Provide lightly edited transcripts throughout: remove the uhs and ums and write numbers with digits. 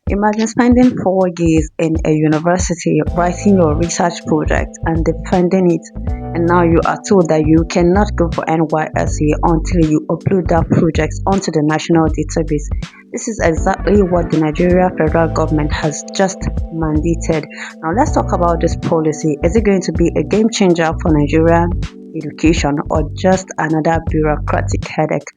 Imagine spending 4 years in a university writing your research project and defending it, and now you are told that you cannot go for NYSC until you upload that project onto the national database. This is exactly what the Nigeria federal government has just mandated. Now, let's talk about this policy. Is it going to be a game changer for Nigeria education or just another bureaucratic headache?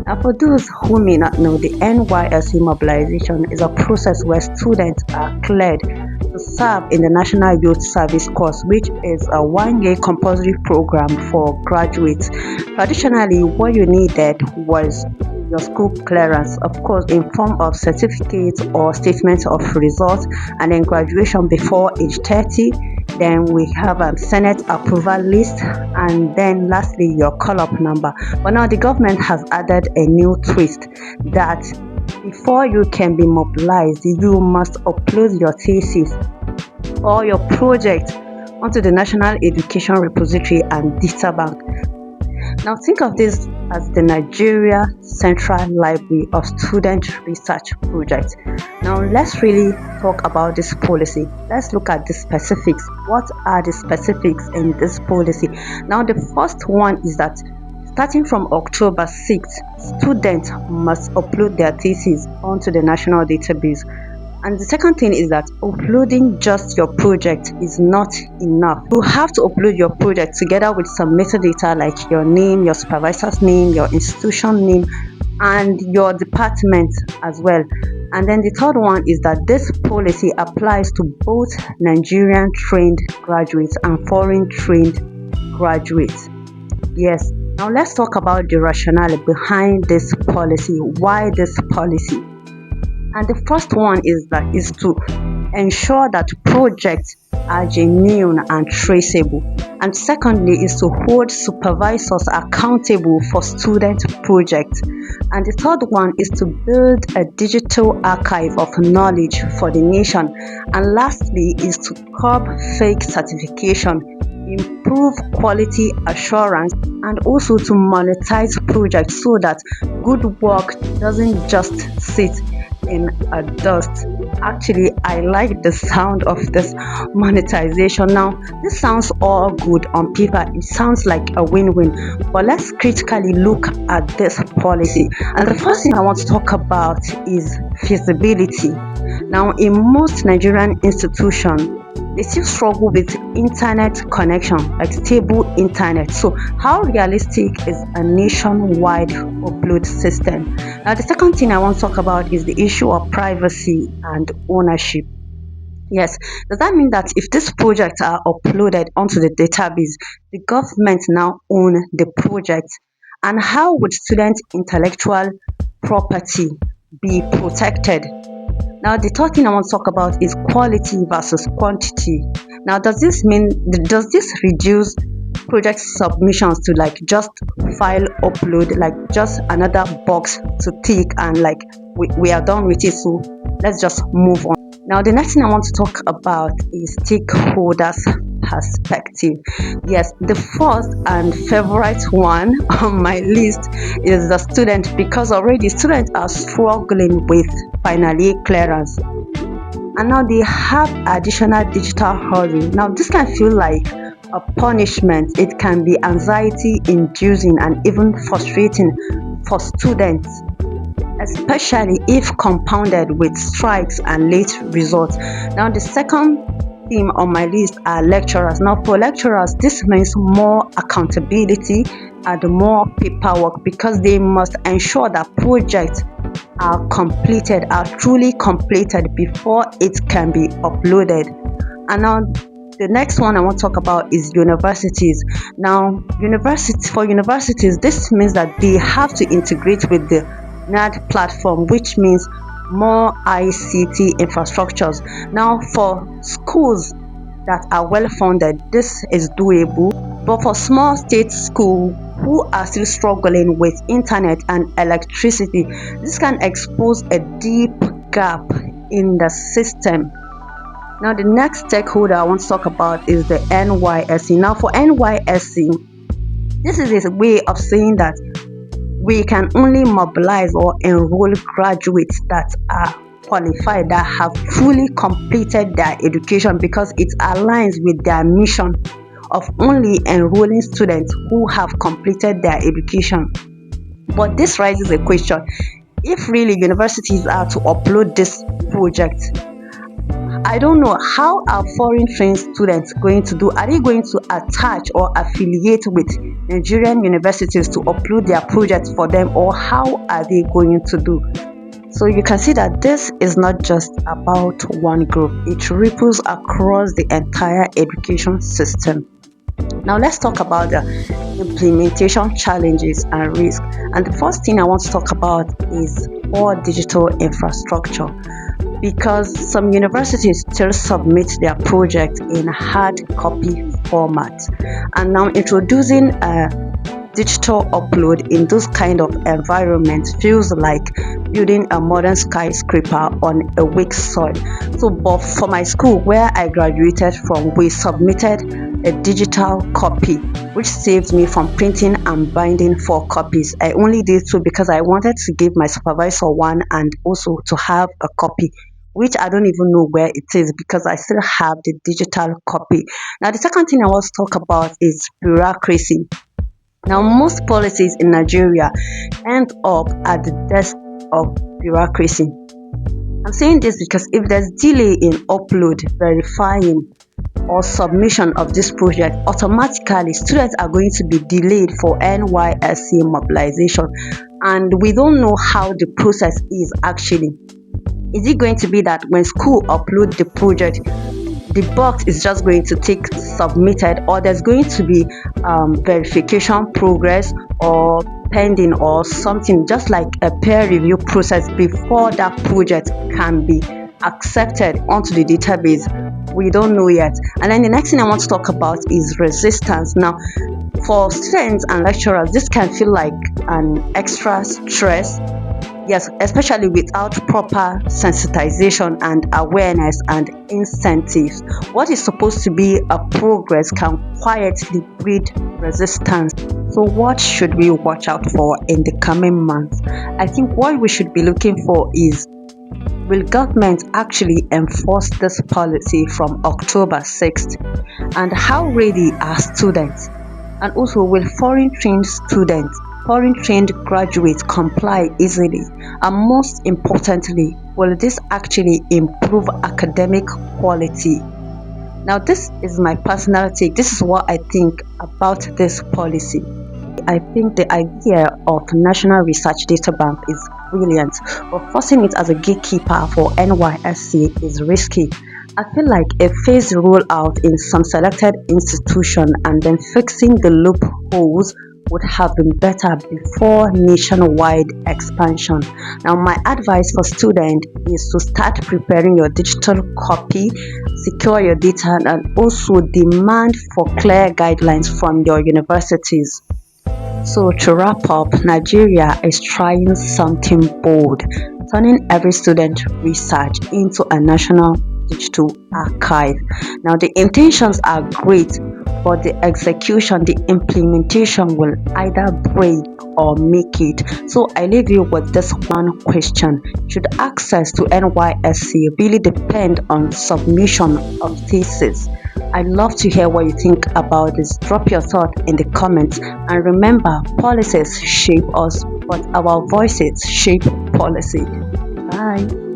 Now, for those who may not know, the NYSC mobilization is a process where students are cleared to serve in the National Youth Service Course, which is a 1 year compulsory program for graduates. Traditionally, what you needed was your school clearance, of course, in form of certificates or statements of results, and then graduation before age 30. Then we have a Senate approval list, and then lastly your call-up number. But now the government has added a new twist that before you can be mobilized, you must upload your thesis or your project onto the National Education Repository and Databank. Now think of this as the Nigeria Central Library of Student Research Projects. Now let's really talk about this policy. Let's look at the specifics. What are the specifics in this policy? Now the first one is that starting from October 6th, students must upload their thesis onto the national database. And the second thing is that uploading just your project is not enough. You have to upload your project together with some metadata like your name, your supervisor's name, your institution name, and your department as well. And then the third one is that this policy applies to both Nigerian trained graduates and foreign trained graduates. Yes. Now let's talk about the rationale behind this policy. Why this policy? And the first one is to ensure that projects are genuine and traceable. And secondly is to hold supervisors accountable for student projects. And the third one is to build a digital archive of knowledge for the nation. And lastly is to curb fake certification, improve quality assurance, and also to monetize projects so that good work doesn't just sit in a dust. Actually, I like the sound of this monetization. Now, this sounds all good on paper. It sounds like a win-win. But let's critically look at this policy. And the first thing I want to talk about is feasibility. Now, in most Nigerian institutions, they still struggle with internet connection, like stable internet. So how realistic is a nationwide upload system? Now the second thing I want to talk about is the issue of privacy and ownership. Yes, does that mean that if these projects are uploaded onto the database, the government now own the project? And how would student intellectual property be protected? Now, the third thing I want to talk about is quality versus quantity. Now, does this reduce project submissions to like just file upload, like just another box to tick and like we are done with it, so let's just move on? Now, the next thing I want to talk about is stakeholders perspective. Yes, the first and favorite one on my list is the student, because already students are struggling with final year clearance, and now they have additional digital hurry. Now this can feel like a punishment. It can be anxiety inducing and even frustrating for students, especially if compounded with strikes and late results. Now the second theme on my list are lecturers. Now for lecturers, this means more accountability and more paperwork, because they must ensure that projects are truly completed before it can be uploaded. And now the next one I want to talk about is universities. Now for universities, this means that they have to integrate with the NAD platform, which means more ICT infrastructures. Now for schools that are well funded, this is doable, but for small state schools who are still struggling with internet and electricity, this can expose a deep gap in the system. Now the next stakeholder I want to talk about is the NYSC. Now for NYSC, this is a way of saying that we can only mobilize or enroll graduates that are qualified, that have fully completed their education, because it aligns with their mission of only enrolling students who have completed their education. But this raises a question: if really universities are to upload this project, I don't know, how are foreign trained students going to do? Are they going to attach or affiliate with Nigerian universities to upload their projects for them, or how are they going to do? So you can see that this is not just about one group, it ripples across the entire education system. Now let's talk about the implementation challenges and risk. And the first thing I want to talk about is poor digital infrastructure, because some universities still submit their project in hard copy format, and now introducing a digital upload in those kind of environments feels like building a modern skyscraper on a weak soil. So but for my school where I graduated from, we submitted a digital copy, which saved me from printing and binding 4 copies. I only did so because I wanted to give my supervisor one and also to have a copy, which I don't even know where it is because I still have the digital copy. Now the second thing I want to talk about is bureaucracy. Now, most policies in Nigeria end up at the desk of bureaucracy. I'm saying this because if there's delay in upload, verifying, or submission of this project, automatically students are going to be delayed for NYSC mobilization, and we don't know how the process is actually. Is it going to be that when school upload the project, the box is just going to take submitted, or there's going to be verification progress or pending or something, just like a peer review process before that project can be accepted onto the database? We don't know yet. And then the next thing I want to talk about is resistance. Now for students and lecturers, this can feel like an extra stress. Yes, especially without proper sensitization and awareness and incentives. What is supposed to be a progress can quietly breed resistance. So what should we watch out for in the coming months? I think what we should be looking for is, will government actually enforce this policy from October 6th? And how ready are students? And also, will foreign trained graduates comply easily? And most importantly, will this actually improve academic quality? Now, this is my personal take. This is what I think about this policy. I think the idea of National Research Data Bank is brilliant, but forcing it as a gatekeeper for NYSC is risky. I feel like a phased rollout in some selected institutions and then fixing the loopholes would have been better before nationwide expansion. Now, my advice for students is to start preparing your digital copy, secure your data, and also demand for clear guidelines from your universities. So to wrap up, Nigeria is trying something bold, turning every student research into a national digital archive. Now the intentions are great, but the execution, the implementation will either break or make it. So I leave you with this one question: should access to NYSC really depend on submission of thesis? I'd love to hear what you think about this. Drop your thought in the comments, and remember, policies shape us, but our voices shape policy. Bye.